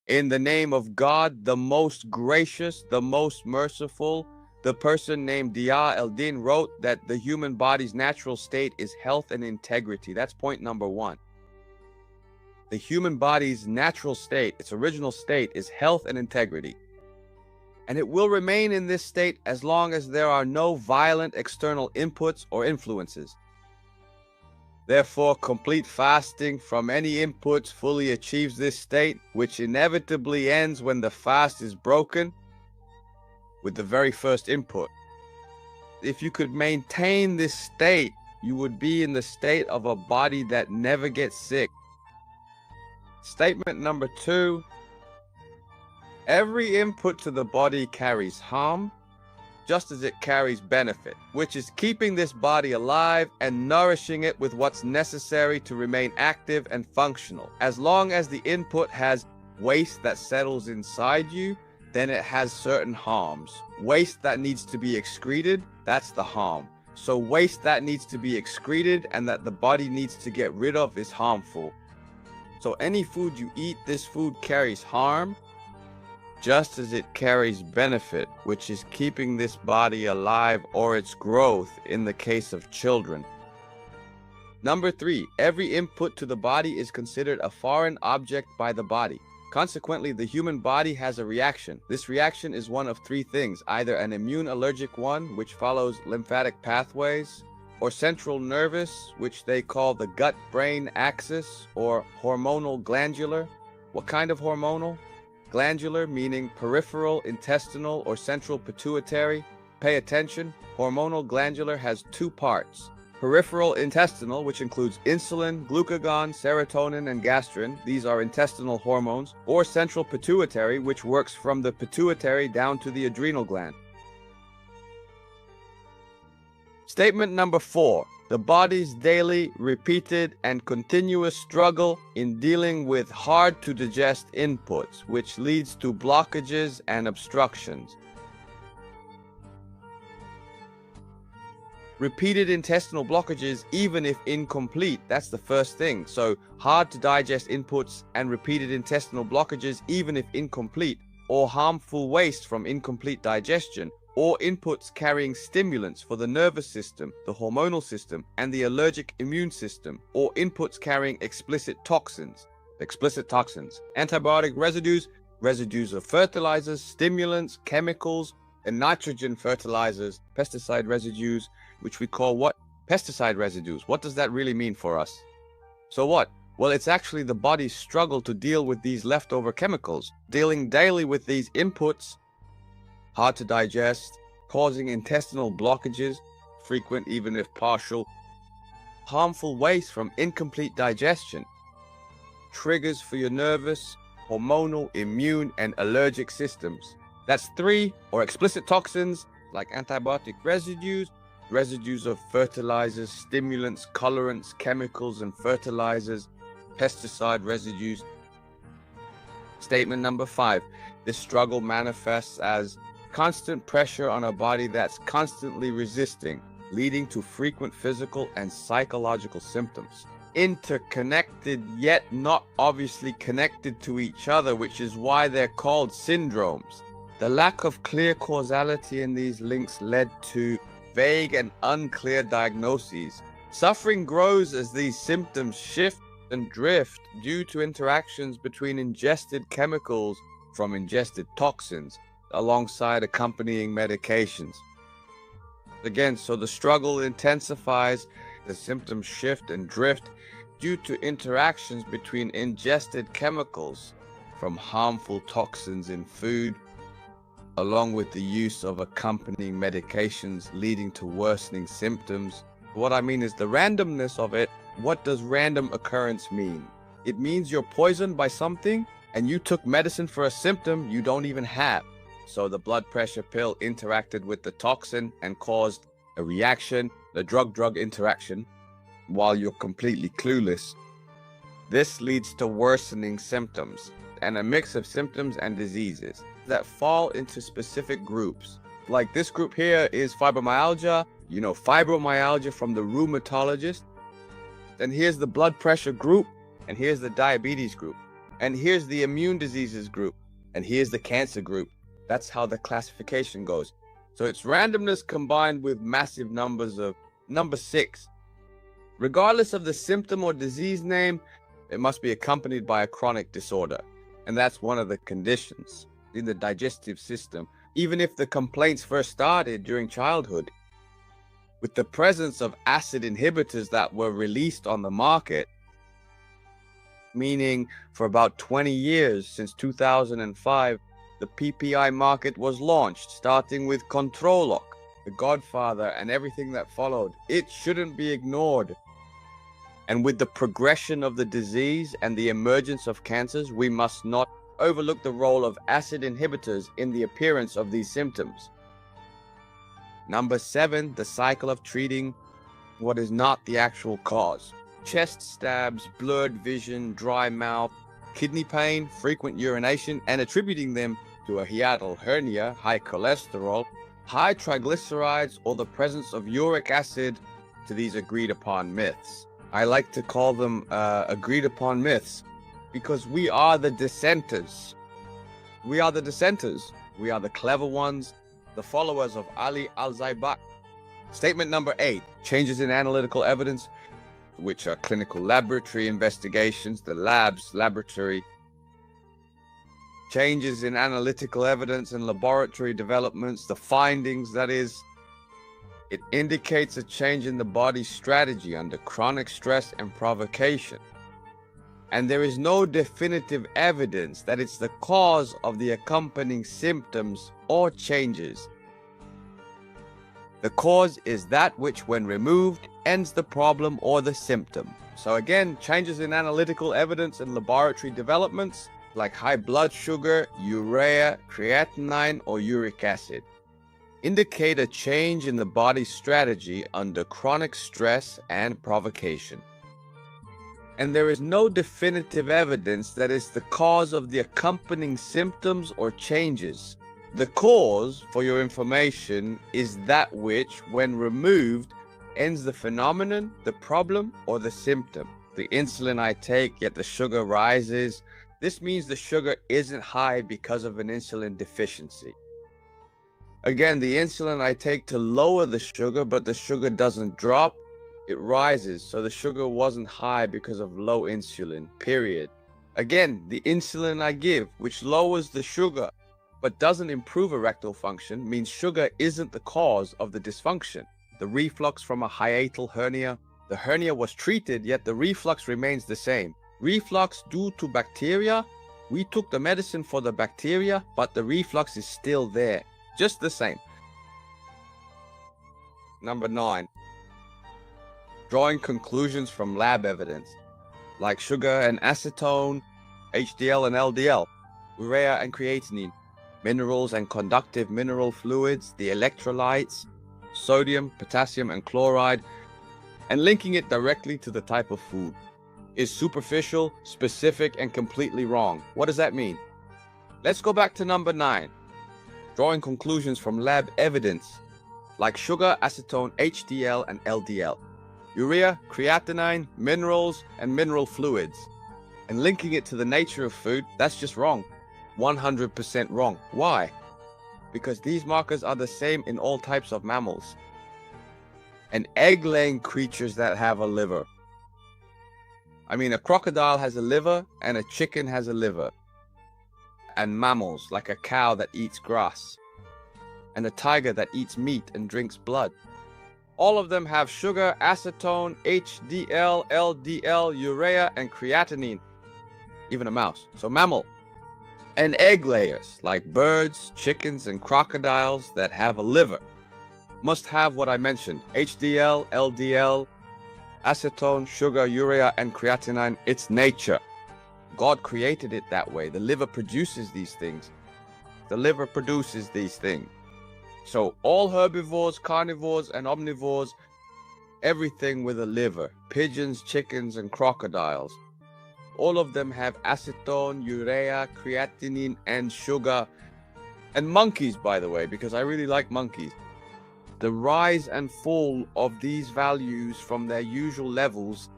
In the name of God, the most gracious, the most merciful, the person named Dia el-Din wrote that the human body's natural state is health and integrity. That's point number one. The human body's natural state, its original state, is health and integrity. And it will remain in this state as long as there are no violent external inputs or influences. Therefore, complete fasting from any inputs fully achieves this state, which inevitably ends when the fast is broken with the very first input. If you could maintain this state, you would be in the state of a body that never gets sick. Statement number 2, every input to the body carries harm, just as it carries benefit, which is keeping this body alive and nourishing it with what's necessary to remain active and functional. As long as the input has waste that settles inside you, then it has certain harms. Waste that needs to be excreted, that's the harm. So waste that needs to be excreted and that the body needs to get rid of is harmful. So any food you eat, this food carries harm, just as it carries benefit, which is keeping this body alive or its growth in the case of children. Number 3, every input to the body is considered a foreign object by the body. Consequently, the human body has a reaction. This reaction is one of 3 things, either an immune allergic one, which follows lymphatic pathways, or central nervous, which they call the gut-brain axis, or hormonal glandular. What kind of hormonal? Glandular, meaning peripheral, intestinal, or central pituitary. Pay attention, hormonal glandular has 2 parts. Peripheral intestinal, which includes insulin, glucagon, serotonin, and gastrin. These are intestinal hormones. Or central pituitary, which works from the pituitary down to the adrenal gland. Statement number 4. The body's daily, repeated, and continuous struggle in dealing with hard-to-digest inputs, which leads to blockages and obstructions. Repeated intestinal blockages, even if incomplete, that's the first thing. So hard-to-digest inputs and repeated intestinal blockages, even if incomplete, or harmful waste from incomplete digestion, or inputs carrying stimulants for the nervous system, the hormonal system, and the allergic immune system, or inputs carrying explicit toxins, antibiotic residues, residues of fertilizers, stimulants, chemicals, and nitrogen fertilizers, pesticide residues, which we call what? Pesticide residues. What does that really mean for us? So what? Well, it's actually the body's struggle to deal with these leftover chemicals, dealing daily with these inputs, hard to digest, causing intestinal blockages, frequent even if partial, harmful waste from incomplete digestion, triggers for your nervous, hormonal, immune, and allergic systems. That's 3, or explicit toxins like antibiotic residues, residues of fertilizers, stimulants, colorants, chemicals, and fertilizers, pesticide residues. Statement number 5. This struggle manifests as constant pressure on a body that's constantly resisting, leading to frequent physical and psychological symptoms. Interconnected yet not obviously connected to each other, which is why they're called syndromes. The lack of clear causality in these links led to vague and unclear diagnoses. Suffering grows as these symptoms shift and drift due to interactions between ingested chemicals from ingested toxins, alongside accompanying medications. Again, so the struggle intensifies, the symptoms shift and drift due to interactions between ingested chemicals from harmful toxins in food, along with the use of accompanying medications leading to worsening symptoms. What I mean is the randomness of it. What does random occurrence mean? It means you're poisoned by something and you took medicine for a symptom you don't even have. So the blood pressure pill interacted with the toxin and caused a reaction, the drug-drug interaction, while you're completely clueless. This leads to worsening symptoms and a mix of symptoms and diseases that fall into specific groups. Like this group here is fibromyalgia, fibromyalgia from the rheumatologist. Then here's the blood pressure group, and here's the diabetes group. And here's the immune diseases group. And here's the cancer group. That's how the classification goes. So it's randomness combined with massive numbers of number 6. Regardless of the symptom or disease name, it must be accompanied by a chronic disorder. And that's one of the conditions in the digestive system. Even if the complaints first started during childhood, with the presence of acid inhibitors that were released on the market, meaning for about 20 years since 2005, the PPI market was launched, starting with Controloc, the Godfather, and everything that followed. It shouldn't be ignored. And with the progression of the disease and the emergence of cancers, we must not overlook the role of acid inhibitors in the appearance of these symptoms. Number 7, the cycle of treating what is not the actual cause. Chest stabs, blurred vision, dry mouth, kidney pain, frequent urination, and attributing them to a hiatal hernia, high cholesterol, high triglycerides, or the presence of uric acid to these agreed upon myths. I like to call them agreed upon myths because we are the dissenters. We are the dissenters. We are the clever ones, the followers of Ali al-Zaybak. Statement number 8, changes in analytical evidence, which are clinical laboratory investigations, the laboratory. Changes in analytical evidence and laboratory developments, the findings, that is. It indicates a change in the body's strategy under chronic stress and provocation. And there is no definitive evidence that it's the cause of the accompanying symptoms or changes. The cause is that which, when removed, ends the problem or the symptom. So again, changes in analytical evidence and laboratory developments, like high blood sugar, urea, creatinine, or uric acid, indicate a change in the body's strategy under chronic stress and provocation. And there is no definitive evidence that is the cause of the accompanying symptoms or changes. The cause, for your information, is that which, when removed, ends the phenomenon, the problem, or the symptom. The insulin I take, yet the sugar rises. This means the sugar isn't high because of an insulin deficiency. Again, the insulin I take to lower the sugar, but the sugar doesn't drop, it rises. So the sugar wasn't high because of low insulin, period. Again, the insulin I give, which lowers the sugar, but doesn't improve erectile function, means sugar isn't the cause of the dysfunction. The reflux from a hiatal hernia, the hernia was treated, yet the reflux remains the same. Reflux due to bacteria, we took the medicine for the bacteria, but the reflux is still there, just the same. Number 9, drawing conclusions from lab evidence, like sugar and acetone, HDL and LDL, urea and creatinine, minerals and conductive mineral fluids, the electrolytes, sodium, potassium, and chloride, and linking it directly to the type of food, is superficial, specific, and completely wrong. What does that mean? Let's go back to number 9. Drawing conclusions from lab evidence, like sugar, acetone, HDL, and LDL, urea, creatinine, minerals, and mineral fluids, and linking it to the nature of food, that's just wrong. 100% wrong. Why? Because these markers are the same in all types of mammals and egg-laying creatures that have a liver. I mean, a crocodile has a liver and a chicken has a liver. And mammals, like a cow that eats grass, and a tiger that eats meat and drinks blood. All of them have sugar, acetone, HDL, LDL, urea, and creatinine. Even a mouse. So mammal. And egg layers, like birds, chickens, and crocodiles that have a liver, must have what I mentioned: HDL, LDL, acetone, sugar, urea, and creatinine. It's nature. God created it that way. The liver produces these things. The liver produces these things. So all herbivores, carnivores, and omnivores, everything with a liver, pigeons, chickens, and crocodiles, all of them have acetone, urea, creatinine, and sugar. And monkeys, by the way, because I really like monkeys. The rise and fall of these values from their usual levels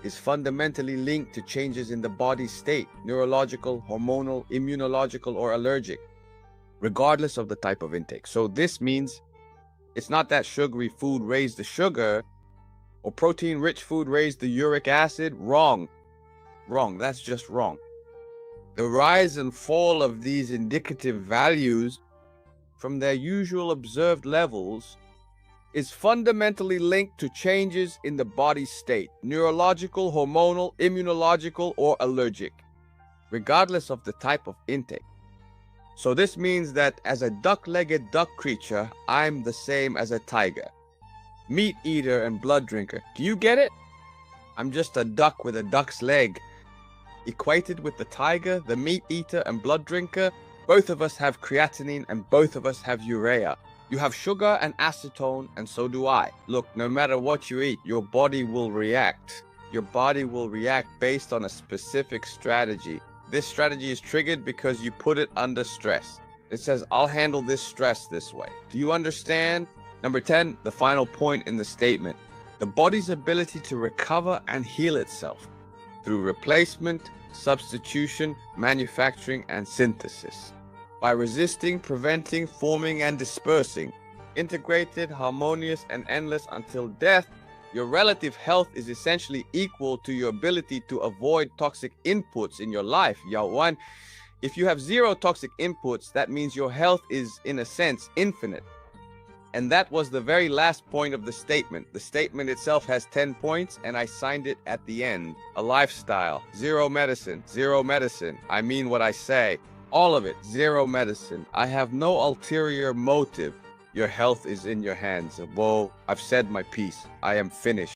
is fundamentally linked to changes in the body's state, neurological, hormonal, immunological, or allergic, regardless of the type of intake. So this means it's not that sugary food raised the sugar or protein-rich food raised the uric acid. Wrong. That's just wrong. The rise and fall of these indicative values from their usual observed levels is fundamentally linked to changes in the body's state, neurological, hormonal, immunological, or allergic, regardless of the type of intake. So this means that as a duck-legged duck creature, I'm the same as a tiger, meat eater and blood drinker. Do you get it? I'm just a duck with a duck's leg. Equated with the tiger, the meat eater and blood drinker, both of us have creatinine and both of us have urea. You have sugar and acetone, and so do I. Look, no matter what you eat, your body will react. Your body will react based on a specific strategy. This strategy is triggered because you put it under stress. It says, I'll handle this stress this way. Do you understand? Number 10, the final point in the statement. The body's ability to recover and heal itself through replacement, substitution, manufacturing, and synthesis. By resisting, preventing, forming, and dispersing, integrated, harmonious, and endless until death, your relative health is essentially equal to your ability to avoid toxic inputs in your life. Yawan, if you have zero toxic inputs, that means your health is, in a sense, infinite. And that was the very last point of the statement. The statement itself has 10 points, and I signed it at the end. A lifestyle, zero medicine, zero medicine. I mean what I say. All of it, zero medicine. I have no ulterior motive. Your health is in your hands. Whoa, I've said my piece. I am finished.